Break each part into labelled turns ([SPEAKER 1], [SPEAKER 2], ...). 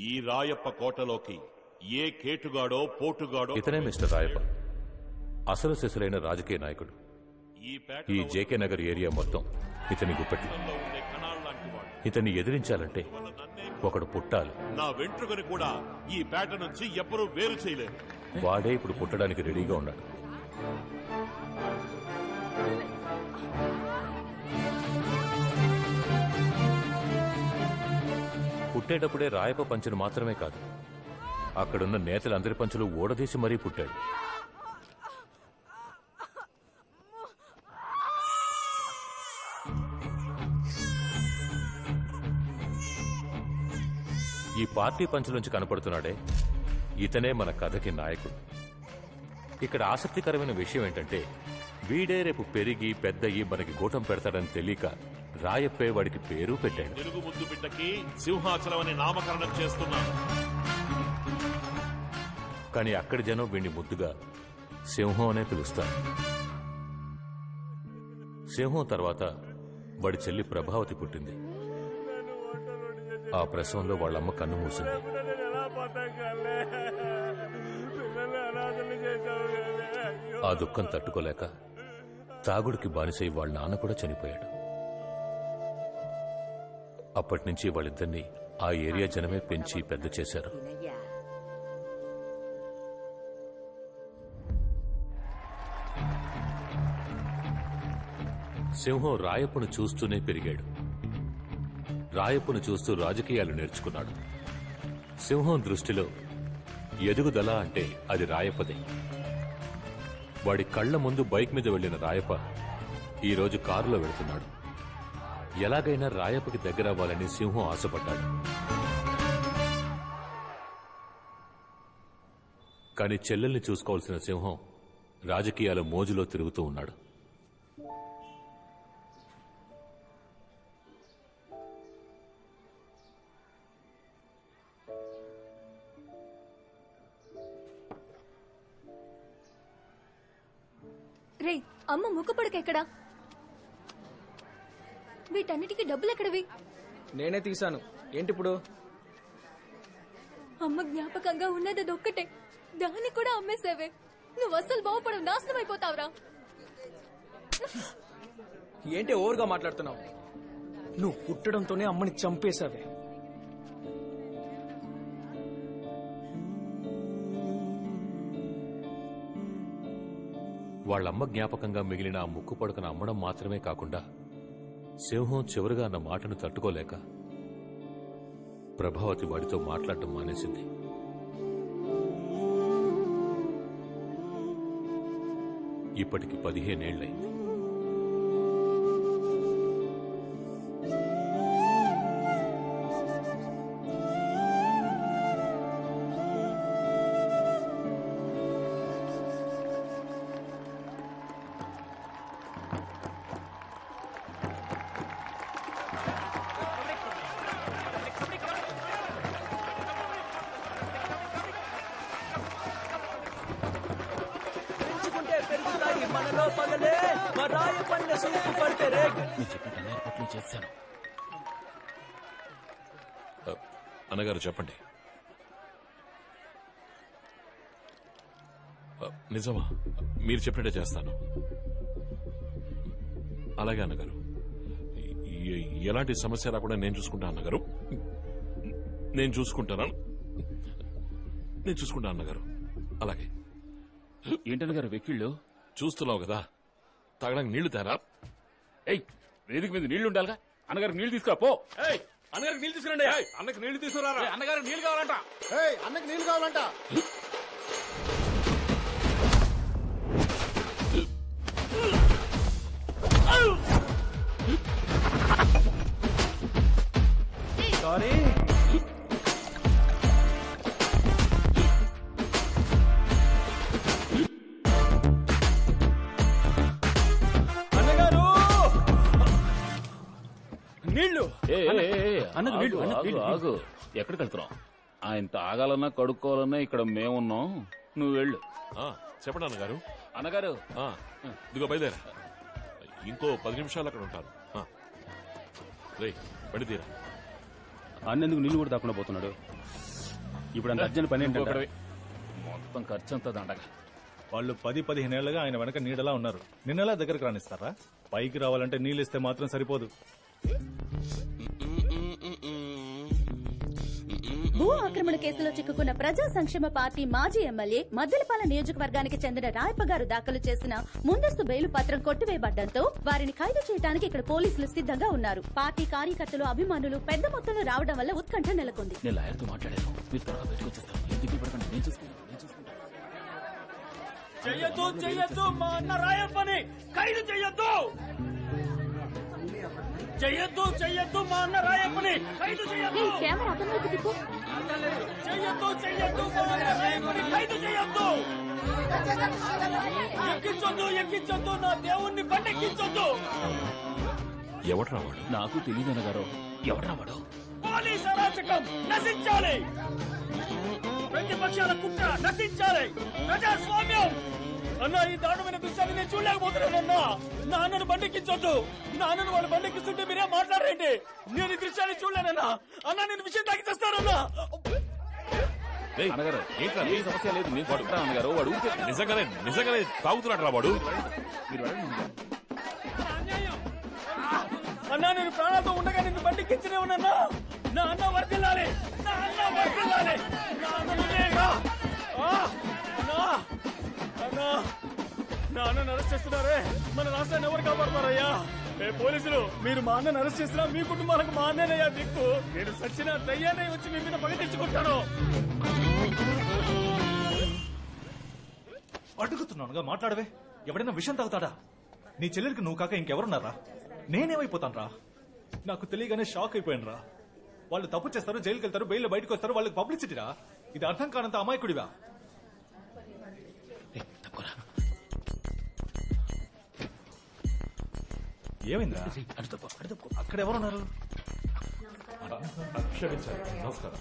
[SPEAKER 1] ఈ రాయప్ప కోటలోకి ఏ కేటుగాడో పోటుగాడో
[SPEAKER 2] ఇతనే మిస్టర్ రాయప్ప, అసలు శిశులైన రాజకీయ నాయకుడు. ఈ జేకే నగర్ ఏరియా మొత్తం ఇతని గుప్పెట్లు. ఇతన్ని ఎదిరించాలంటే ఒకడు పుట్టాలి.
[SPEAKER 1] నా వెంట్రుకని కూడా ఈ పేట నుంచి ఎవ్వరూ వేరు చేయలేరు.
[SPEAKER 2] వాడే ఇప్పుడు పుట్టడానికి రెడీగా ఉన్నాడు. పుట్టేటప్పుడే రాయప్ప పంచును మాత్రమే కాదు, అక్కడున్న నేతలందరి పంచులు ఓడదీసి మరీ పుట్టాడు. ఈ పార్టీ పంచులోంచి కనపడుతున్నాడే, ఇతనే మన కథకి నాయకుడు. ఇక్కడ ఆసక్తికరమైన విషయం ఏంటంటే, వీడే రేపు పెరిగి పెద్దయ్యి మనకి గూటం పెడతాడని తెలియక రాయప్పే వాడికి పేరు పెట్టాడు.
[SPEAKER 1] తెలుగు ముద్దు బిడ్డకి సింహాచలం అని నామకరణం చేస్తున్నాను.
[SPEAKER 2] కానీ అక్కడి జనం వీడిని ముద్దుగా సింహం అనే పిలుస్తారు. సింహం తర్వాత వాడి చెల్లి ప్రభావతి పుట్టింది. ఆ ప్రసవంలో వాళ్ళమ్మ కన్ను మూసింది. ఆ దుఃఖం తట్టుకోలేక తాగుడికి బానిసై వాళ్ళ నాన్న కూడా చనిపోయాడు. అప్పటినుంచి వాళ్ళిద్దరినీ ఆ ఏరియా జనమే పెంచి పెద్ద చేశారు. సింహం రాయప్పను చూస్తూనే పెరిగాడు. రాయప్పను చూస్తూ రాజకీయాలు నేర్చుకున్నాడు. సింహం దృష్టిలో ఎదుగుదల అంటే అది రాయప్పదే. వాడి కళ్ల ముందు బైక్ మీద వెళ్లిన రాయప్ప ఈరోజు కారులో వెళుతున్నాడు. ఎలాగైనా రాయప్పకి దగ్గరవ్వాలని సింహం ఆశపడ్డాడు. కాని చెల్లెల్ని చూసుకోవాల్సిన సింహం రాజకీయాల మోజులో తిరుగుతూ ఉన్నాడు.
[SPEAKER 3] రే, అమ్మ ముక్కుపడకెక్కడా? వీటన్నిటికీ డబ్బులు ఎక్కడవి?
[SPEAKER 4] నేనే తీశాను. ఏంటిప్పుడు?
[SPEAKER 3] అమ్మ జ్ఞాపకంగా ఉన్నది అదొక్కటే, దాన్ని కూడా అమ్మేసేవే. నువ్వు అస్సలు బాగుపడవు, నాశనం అయిపోతావురా.
[SPEAKER 4] ఏంటి ఓవర్గా మాట్లాడుతున్నావు? నువ్వు పుట్టడంతోనే అమ్మని చంపేశావే.
[SPEAKER 2] వాళ్ళమ్మ జ్ఞాపకంగా మిగిలిన ఆ ముక్కు పడకన అమ్మడం మాత్రమే కాకుండా, సింహం చివరిగా అన్న మాటను తట్టుకోలేక ప్రభావతి వాడితో మాట్లాడటం మానేసింది. ఇప్పటికి 15 ఏళ్లైంది.
[SPEAKER 1] అన్నగారు చెప్పండి. నిజమా? మీరు చెప్పినట్టే చేస్తాను. అలాగే అన్నగారు. ఎలాంటి సమస్య రాకుండా నేను చూసుకుంటా అన్నగారు. నేను చూసుకుంటాను అన్నగారు. అలాగే.
[SPEAKER 5] ఏంటన్నగారు వెక్కిళ్ళు?
[SPEAKER 1] చూస్తున్నావు కదా, తాగడానికి నీళ్లు తేరా.
[SPEAKER 5] ఏయ్, వేదిక మీద నీళ్లు ఉండాలిగా. అన్నగారికి నీళ్లు తీసుకురా పో.
[SPEAKER 1] అన్నగారికి నీళ్లు తీసుకురండి. అన్నకి నీళ్లు తీసుకురా.
[SPEAKER 5] అన్నగారికి నీళ్లు కావాలంట.
[SPEAKER 4] అన్నకి నీళ్లు కావాలంట. సారీ. అన్నగారు నీళ్లు.
[SPEAKER 5] ఆగు. ఎక్కడికి వెళ్తున్నావు? ఆయన తాగాలన్నా కడుక్కోవాలన్నా ఇక్కడ మేమున్నాం. నువ్వు వెళ్ళు.
[SPEAKER 1] చెప్పండి అన్నగారు.
[SPEAKER 5] అన్నగారు
[SPEAKER 1] ఇదిగో బయలుదేరా. ఇంకో 10 నిమిషాలు అక్కడ ఉంటాను. రే బండి తీరా.
[SPEAKER 5] అన్నెందుకు నీళ్లు కూడా తాకుండా పోతున్నాడు? ఇప్పుడు అంత అర్జెంట్ పని ఏంటంటే మొత్తం ఖర్చు అంతా దండగా.
[SPEAKER 6] వాళ్ళు 10-15 ఏళ్లుగా ఆయన వెనక నీడలా ఉన్నారు. నిన్నలా దగ్గరకు రానిస్తారా? పైకి రావాలంటే నీళ్ళిస్తే మాత్రం సరిపోదు.
[SPEAKER 7] భూ ఆక్రమణ కేసులో చిక్కుకున్న ప్రజా సంక్షేమ పార్టీ మాజీ ఎమ్మెల్యే మద్దెలపాల నియోజకవర్గానికి చెందిన రాయప్ప గారు దాఖలు చేసిన ముందస్తు బెయిలు పత్రం కొట్టివేయబడ్డంతో వారిని ఖైదు చేయడానికి ఇక్కడ పోలీసులు సిద్ధంగా ఉన్నారు. పార్టీ కార్యకర్తలు, అభిమానులు పెద్ద మొత్తంలో రావడం వల్ల ఉత్కంఠ నెలకొంది.
[SPEAKER 5] నేను లాయర్తో మాట్లాడాను. మీరు త్వరగా బయటకు వచ్చేస్తాను. ఎందుకు పడకండి, నేను చూసుకుంటాను.
[SPEAKER 4] చెయ్యొద్దు మా అన్న రాయప్పని ఖైదు చెయ్యొద్దు. చెయ్యొద్దు మా అన్న రాయప్పని ఖైదు చెయ్యొద్దు.
[SPEAKER 3] కెమెరా అతను తిప్పు.
[SPEAKER 4] చెయ్యొద్దు మా అన్న రాయప్పని ఖైదు చెయ్యొద్దు. ఎక్కించొద్దు నా దేవుణ్ణి బండెక్కించొద్దు.
[SPEAKER 1] ఎవడ్రా వాడు?
[SPEAKER 5] నాకు తెలియదు అన్నగారు. ఎవడ్రా వాడు?
[SPEAKER 4] పోలీస్ అరాచకం నశించాలి. ప్రతిపక్షాల కుట్ర నశించాలి. ప్రజాస్వామ్యం. అన్న ఈ దారుణమైన దృశ్యాన్ని నేను చూడలేకపోతున్నానన్నా. నాన్నను బండెక్కించొద్దు. నాన్నను వాళ్ళు బండెక్కిస్తుంటే మీరే మాట్లాడరేంటి? నేను ఈ దృశ్యాన్ని చూడలేనన్నా. అన్న నేను విషయం తాకి చేస్తానన్నా.
[SPEAKER 5] అన్నగారు ఏ సమస్య లేదు, నేను పడుకుంటాను అన్నగారు. వాడు
[SPEAKER 1] నిజంగానే తాగుతున్నాడు రా వాడు.
[SPEAKER 5] మీరు
[SPEAKER 4] అన్నా నేను ప్రాణాలతో ఉండగా నిన్ను బండికించనే ఉన్నా. నా అన్న వర్దిల్లాలి. నా అన్నను అరెస్ట్ చేస్తున్నారే, మన రాష్ట్రాన్ని ఎవరు కాపాడతారయ్యా? పోలీసులు, మీరు మా అన్నను అరెస్ట్ చేసినా మీ కుటుంబాలకు మా అన్నయ్యా దిక్కు. నేను సచ్చిన దయ్యాన్ని వచ్చి మీ మీద పగ తెచ్చుకుంటాను.
[SPEAKER 6] అడుగుతున్నానుగా, మాట్లాడవే. ఎవడైనా విషయం తాగుతాడా? నీ చెల్లెలికి నువ్వు కాక ఇంకెవరున్నారా? నేనేమైపోతాను రా? నాకు తెలియగానే షాక్ అయిపోయాను రా. వాళ్ళు తప్పు చేస్తారు, జైలుకి వెళ్తారు, బెయిల్ బయటకు వస్తారు, వాళ్ళకి పబ్లిసిటీరా? ఇది అర్థం కానంత అమాయకుడివా? ఏమైందా? అక్కడ ఎవరున్నారు?
[SPEAKER 1] నమస్కారం.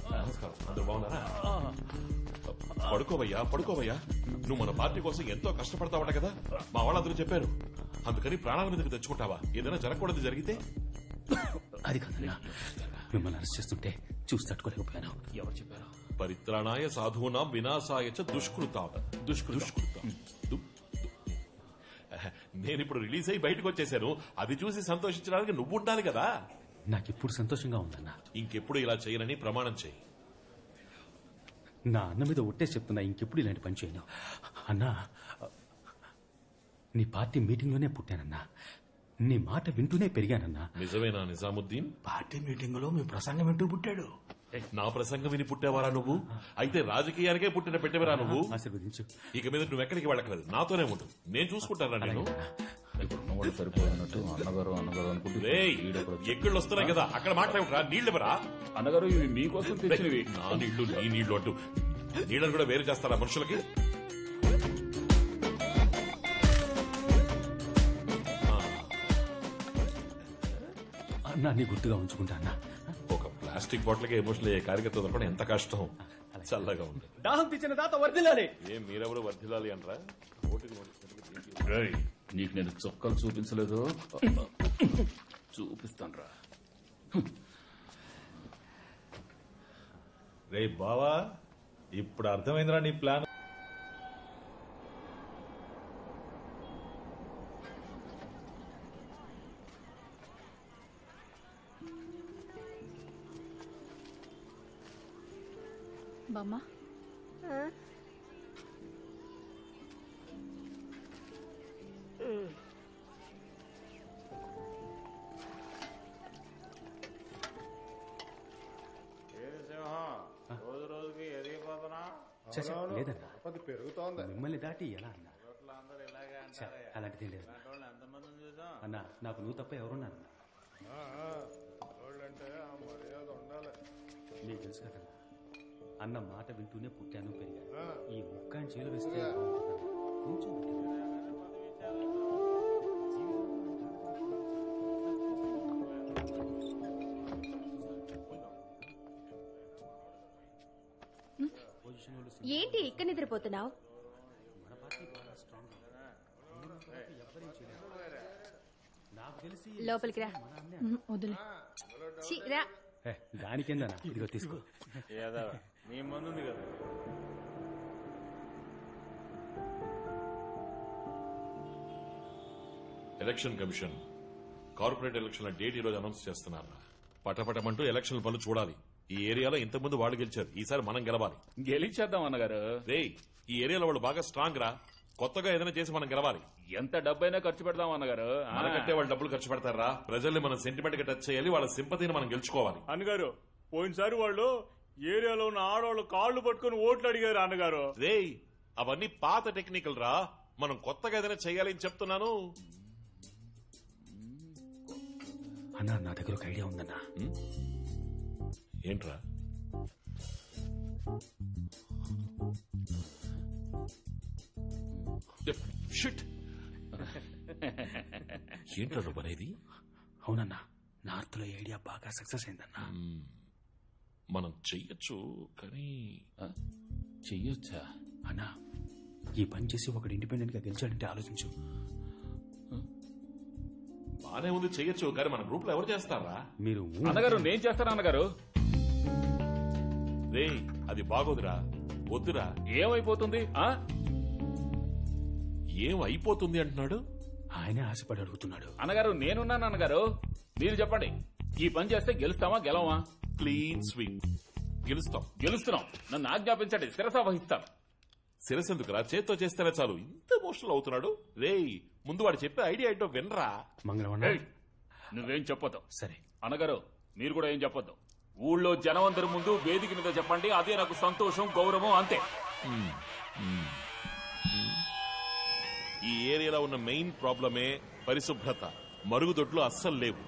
[SPEAKER 1] అందరూ బాగున్నారా? పడుకోవయ్యా. నువ్వు మన పార్టీ కోసం ఎంతో కష్టపడతావట కదా, మా వాళ్ళందరూ చెప్పారు. అందుకని ప్రాణాల మీదకి తెచ్చుకుంటావా? ఏదైనా జరగకూడదు జరిగితే?
[SPEAKER 5] అది కాదన్నా, మిమ్మల్ని అరెస్ట్ చేస్తుంటే చూసి తట్టుకోలేకపోయాను. ఎవరు చెప్పారు?
[SPEAKER 1] పరిత్రాణాయ సాధూనాం వినాశాయ చ దుష్కృతాం. నేను ఇప్పుడు రిలీజ్ అయ్యి బయటకు వచ్చేసాను. అది చూసి సంతోషించడానికి నువ్వు ఉండాలి కదా.
[SPEAKER 5] నాకిప్పుడు సంతోషంగా ఉందన్నా.
[SPEAKER 1] ఇంకెప్పుడు ఇలా చేయనని ప్రమాణం చేయి.
[SPEAKER 5] నా అన్న మీద ఒట్టేసి చెప్తున్నా, ఇంకెప్పుడు ఇలాంటి పని చేయను. అన్నా, నీ పార్టీ మీటింగ్లోనే పుట్టానన్నా. నీ మాట వింటూనే పెరిగానన్నా.
[SPEAKER 1] నిజమేనా నిజాముద్దీన్?
[SPEAKER 8] పార్టీ మీటింగ్ లో మీ ప్రసంగం వింటూ పుట్టాడు.
[SPEAKER 1] నా ప్రసంగం విని పుట్టావారా నువ్వు? అయితే రాజకీయానికే పుట్టిన పెట్టేవరా నువ్వు?
[SPEAKER 5] ఆశీర్వదించు.
[SPEAKER 1] ఇక మీద నువ్వు ఎక్కడికి వెళ్ళక్కలేదు, నాతోనే ఉండు. నేను చూసుకుంటానా నేను?
[SPEAKER 5] సరిపోయినట్టు అన్నగారు అనుకుంటూ
[SPEAKER 1] ఎక్కళ్ళు వస్తున్నాయి కదా, అక్కడ మాట్లాడరా. నీళ్ళు ఎవరా?
[SPEAKER 5] అన్నగారు ఇవి మీకోసం తెచ్చినవి.
[SPEAKER 1] నా నీళ్లు నీ నీళ్లు అంటూ నీళ్ళని కూడా వేరు చేస్తారా మనుషులకి?
[SPEAKER 5] అన్నా, నీ గుర్తుగా ఉంచుకుంటా అన్నా.
[SPEAKER 1] ఒక ప్లాస్టిక్ బాటిల్కి ఎమోషనల్ అయ్యే కార్యకర్త తప్ప ఎంత కష్టం. చల్లగా ఉంది.
[SPEAKER 4] దాహం తెచ్చిన తాత వర్దిల్లాలి.
[SPEAKER 1] ఏం మీరెవరు వర్ధిల్లాలి అంటారా?
[SPEAKER 5] నీకు నేను చొక్కలు చూపించలేదు, చూపిస్తాను రా.
[SPEAKER 6] రే బావా, ఇప్పుడు అర్థమైందిరా నీ ప్లాన్.
[SPEAKER 3] బామ్మ
[SPEAKER 5] లేదన్నా, మిమ్మల్ని దాటి ఎలా అన్నా? అలాంటిది లేదు అన్నా. నాకు నువ్వు తప్ప ఎవరున్నా? మీకు తెలుసు కదా అన్న మాట వింటూనే పుట్టాను, పెరిగాను. ఈ ముక్కాని చేలు వేస్తే కొంచెం
[SPEAKER 7] ఏంటి ఇక్కడ నిద్రపోతున్నావు?
[SPEAKER 3] లోపలికి రా. వదిలే.
[SPEAKER 7] రా.
[SPEAKER 5] దానికేందన్నా, ఇదిగో తీసుకో.
[SPEAKER 4] నీ మంది ఉంది కదా.
[SPEAKER 1] ఎలక్షన్ కమిషన్ కార్పొరేట్ ఎలక్షన్ల డేట్ ఈ రోజు అనౌన్స్ చేస్తున్నారు. పటపటమంటూ ఎలక్షన్ పనులు చూడాలి. ఈ ఏరియాలో ఇంతకుముందు వాళ్ళు గెలిచారు, ఈసారి మనం గెలవాలి.
[SPEAKER 4] గెలిచేద్దాం అన్నగారు.
[SPEAKER 1] రే, ఈ ఏరియాలో వాళ్ళు బాగా స్ట్రాంగ్ రా. కొత్తగా ఏదైనా చేసి మనం గెలవాలి.
[SPEAKER 4] ఎంత డబ్బైనా ఖర్చు పెడదాం అన్నగారు.
[SPEAKER 1] మనకంటే వాళ్ళు డబ్బులు ఖర్చు పెడతారా? ప్రజల్ని మనం సెంటిమెంట్ గా టచ్ చేయాలి, వాళ్ళ సింపతిని మనం గెలుచుకోవాలి.
[SPEAKER 4] అన్నగారు, పోయినసారి వాళ్ళు ఏరియాలో ఉన్న ఆడవాళ్ళు కాళ్లు పట్టుకుని ఓట్లు అడిగారు అన్నగారు.
[SPEAKER 1] రే, అవన్నీ పాత టెక్నికల్ రా. మనం కొత్తగా ఏదైనా చేయాలి అని చెప్తున్నాను.
[SPEAKER 5] అన్నా, నా దగ్గర ఒక ఐడియా ఉందన్నా.
[SPEAKER 1] ఏంట్రా? షిట్. ఏంట్రా నువ్వు అనేది?
[SPEAKER 5] అవునన్నా, నార్త్ లో ఐడియా బాగా సక్సెస్ అయిందన్నా.
[SPEAKER 1] మనం చెయ్యొచ్చు, కానీ
[SPEAKER 4] చెయ్యొచ్చా
[SPEAKER 5] అన్నా? ఈ పని చేసి ఒకడు ఇండిపెండెంట్ గా గెలిచాడంటే ఆలోచించు.
[SPEAKER 1] బానే ఉంది, చెయ్యొచ్చు, కానీ మన గ్రూప్ లో ఎవరు చేస్తారా?
[SPEAKER 5] మీరు
[SPEAKER 4] అన్నగారు, నేను చేస్తాను అన్నగారు.
[SPEAKER 1] రే, అది బాగోదురా, వద్దురా.
[SPEAKER 4] ఏమైపోతుంది?
[SPEAKER 1] ఏం అయిపోతుంది అంటున్నాడు?
[SPEAKER 5] ఆయనే ఆశపడి అడుగుతున్నాడు.
[SPEAKER 4] అన్నగారు, నేనున్నాను అన్నగారు. మీరు చెప్పండి, ఈ పని చేస్తే గెలుస్తామా గెలవా?
[SPEAKER 1] Clean sweep. గెలుస్తాం.
[SPEAKER 4] గెలుస్తున్నాం. నన్ను ఆజ్ఞాపించండి, శిరస వహిస్తాను.
[SPEAKER 1] శిరసెందుకురా, చేత్తో చేస్తేనే చాలు. ఇంత ఎమోషనల్ అవుతున్నాడు. రే, ముందు వాడు చెప్పే ఐడియా ఏంటో వినరా.
[SPEAKER 5] మంగళవన్నా,
[SPEAKER 4] నువ్వేం చెప్పొద్దు.
[SPEAKER 5] సరే
[SPEAKER 4] అన్నగారు, మీరు కూడా ఏం చెప్పొద్దు. ఊళ్ళో జనం అందరి ముందు వేదిక మీద చెప్పండి, అదే నాకు సంతోషం, గౌరవం, అంతే.
[SPEAKER 1] ఈ ఏరియాలో ఉన్న మెయిన్ ప్రాబ్లమే పరిశుభ్రత. మరుగుదొడ్లు అస్సలు లేవు.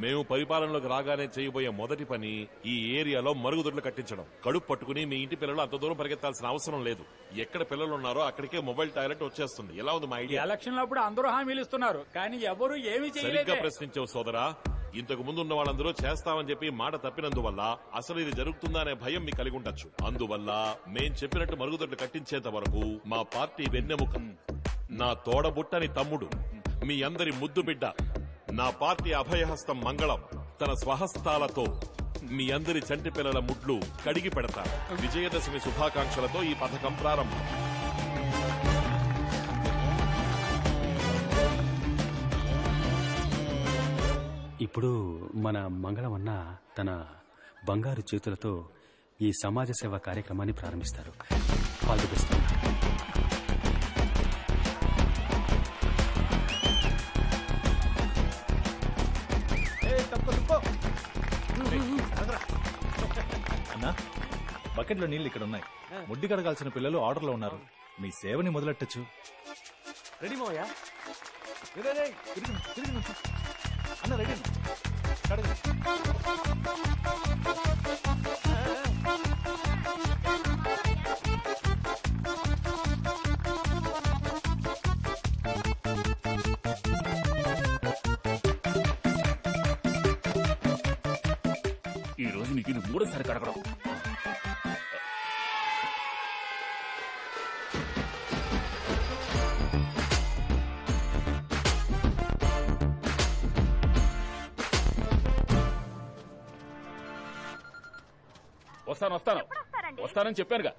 [SPEAKER 1] మేము పరిపాలనలోకి రాగానే చేయబోయే మొదటి పని ఈ ఏరియాలో మరుగుదొడ్లు కట్టించడం. కడుపు పట్టుకుని మీ ఇంటి పిల్లలు అంత దూరం పరిగెత్తాల్సిన అవసరం లేదు. ఎక్కడ పిల్లలు ఉన్నారో అక్కడికే మొబైల్ టాయిలెట్ వచ్చేస్తుంది. ఎలా ఉంది మా ఐడియా?
[SPEAKER 4] ఎలక్షన్ అప్పుడు అందరూ హామీలు ఇస్తున్నారు, కానీ ఎవరు ఏమీ
[SPEAKER 1] సరిగ్గా ప్రశ్నించావు సోదరా. ఇంతకు ముందు ఉన్న వాళ్ళందరూ చేస్తామని చెప్పి మాట తప్పినందువల్ల అసలు ఇది జరుగుతుందా అనే భయం మీకు కలిగి ఉండొచ్చు. అందువల్ల మేం చెప్పినట్టు మరుగుదొడ్లు కట్టించేంత వరకు మా పార్టీ వెన్నెముక, నా తోడబుట్టని తమ్ముడు, మీ అందరి ముద్దు బిడ్డ, నా పార్టీ అభయహస్తం మంగళం తన స్వహస్తాలతో మీ అందరి చంటి పిల్లల ముడ్లు కడిగి పెడతారు. విజయదశమి శుభాకాంక్షలతో ఈ పథకం ప్రారంభం.
[SPEAKER 5] ఇప్పుడు మన మంగళవన్న తన బంగారు చేతులతో ఈ సమాజ సేవ కార్యక్రమాన్ని ప్రారంభిస్తారు. పాల్గొపిస్తాం.
[SPEAKER 6] అన్నా, బకెట్లో నీళ్లు ఇక్కడ ఉన్నాయి. ముడ్డి కడగాల్సిన పిల్లలు ఆర్డర్లో ఉన్నారు. మీ సేవని మొదలెట్టచ్చు. రెడీ మోయా? అన్న రెడీ.
[SPEAKER 4] ఈ రోజు నీకు ఇది మూడోసారి కడగడం. వస్తానని చెప్పానుగా.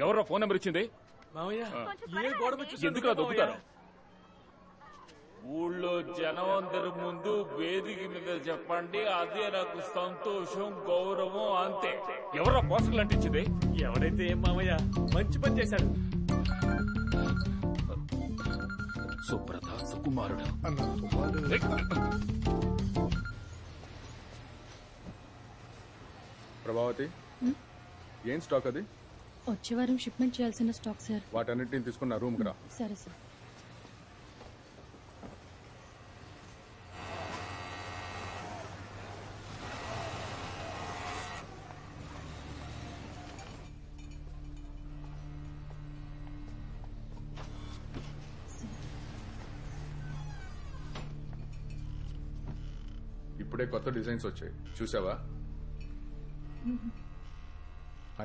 [SPEAKER 4] ఎవరో ఫోన్ నెంబర్ ఇచ్చింది? ఎందుకు దొక్కుతారు? ఊళ్ళో జనం అందరి ముందు వేదిక మీద చెప్పండి, అదే నాకు సంతోషం, గౌరవం, అంతే. ఎవరో పోస్టర్లు అంటించింది?
[SPEAKER 9] ఎవరైతే ఏం మామయ్య, మంచి పని చేశాడు.
[SPEAKER 4] సుబ్రత సుకుమారుడు.
[SPEAKER 10] ప్రభావతి, ఏం స్టాక్ అది?
[SPEAKER 3] వచ్చే వారం షిప్మెంట్ చేయాల్సిన స్టాక్ సార్.
[SPEAKER 10] వాటన్నిటిని తీసుకున్న రూమ్ కి రా.
[SPEAKER 3] సరే సార్.
[SPEAKER 10] ఇప్పుడే కొత్త డిజైన్స్ వచ్చాయి, చూసావా?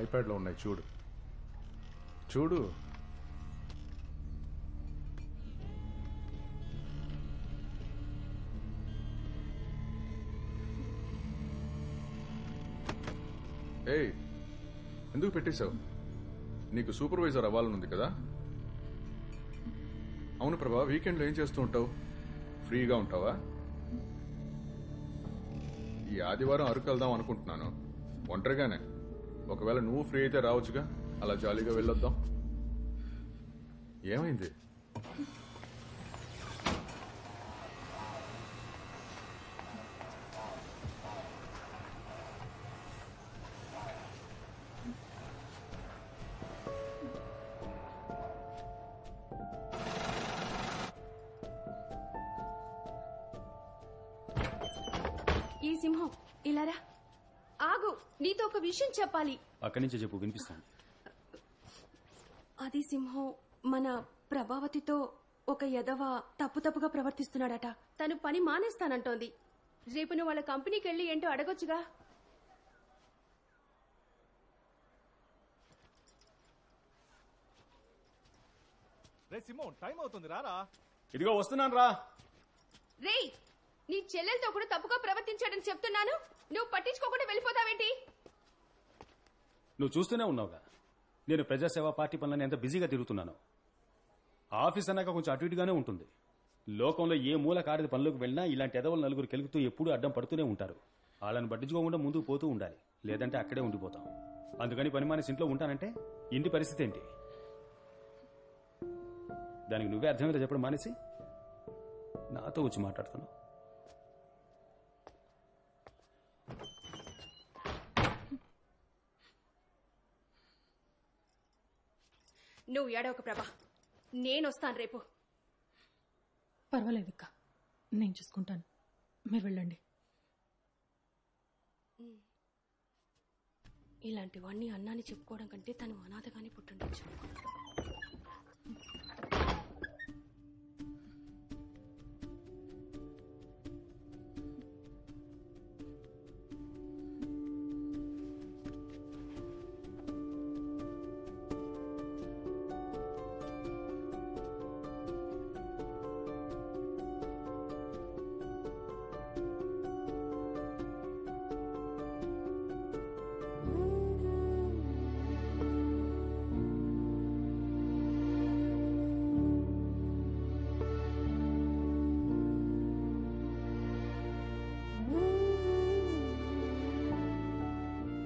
[SPEAKER 10] ఐప్యాడ్ లో ఉన్నాయి, చూడు చూడు. ఏయ్ ఎందుకు పెట్టేశావు? నీకు సూపర్వైజర్ అవ్వాలనుంది కదా? అవును ప్రభా, వీకెండ్లో ఏం చేస్తూ ఉంటావు? ఫ్రీగా ఉంటావా? ఈ ఆదివారం అరకు వెళ్దాం అనుకుంటున్నాను, ఒంటరిగానే. ఒకవేళ నువ్వు ఫ్రీ అయితే రావచ్చుగా, అలా జాలీగా వెళ్ళొద్దాం. ఏమైంది?
[SPEAKER 3] ఈ సింహం ఇలారా. ఆగు, నీతో ఒక విషయం చెప్పాలి.
[SPEAKER 5] అక్కడి నుంచి చెప్పు, వినిపిస్తాను.
[SPEAKER 3] అది సింహం మన ప్రభావతితో ఒక ఎదవ తప్పుగా ప్రవర్తిస్తున్నాడట. తను పని మానేస్తానంటోంది. రేపు నువ్వు వాళ్ళ కంపెనీకి వెళ్ళి ఏంటో అడగొచ్చుగా.
[SPEAKER 6] రే సింహం, టైం అవుతుంది, రారా.
[SPEAKER 5] ఇదిగో వస్తున్నాను రా.
[SPEAKER 3] రేయ్, నీ చెల్లెలతో కూడా తప్పుగా ప్రవర్తించాడని చెప్తున్నాను, నువ్వు పట్టించుకోకుండా వెళ్ళిపోతావేంటి?
[SPEAKER 5] నువ్వు చూస్తూనే ఉన్నావుగా, నేను ప్రజాసేవా పార్టీ పనులను ఎంత బిజీగా తిరుగుతున్నాను. ఆఫీస్ అన్నాక కొంచెం అటు ఇటుగానే ఉంటుంది. లోకంలో ఏ మూల కాడిది పనులకు వెళ్ళినా ఇలాంటి ఎదవలు నలుగురు కెలుగుతూ ఎప్పుడూ అడ్డం పడుతూనే ఉంటారు. వాళ్ళని పట్టించుకోకుండా ముందుకు పోతూ ఉండాలి, లేదంటే అక్కడే ఉండిపోతాం. అందుకని పని మానేసి ఇంట్లో ఉంటానంటే ఇంటి పరిస్థితి ఏంటి? దానికి నువ్వే అర్థమైతే చెప్పడం మానేసి నాతో వచ్చి మాట్లాడుతున్నావు.
[SPEAKER 3] నువ్వు ఏడవక ప్రభా, నేనొస్తాను రేపు.
[SPEAKER 11] పర్వాలేదు అక్క, నేను చూసుకుంటాను, మీరు వెళ్ళండి.
[SPEAKER 3] ఇలాంటివన్నీ అన్నాన్ని చెప్పుకోవడం కంటే తను అనాథగానే పుట్టుండొచ్చు.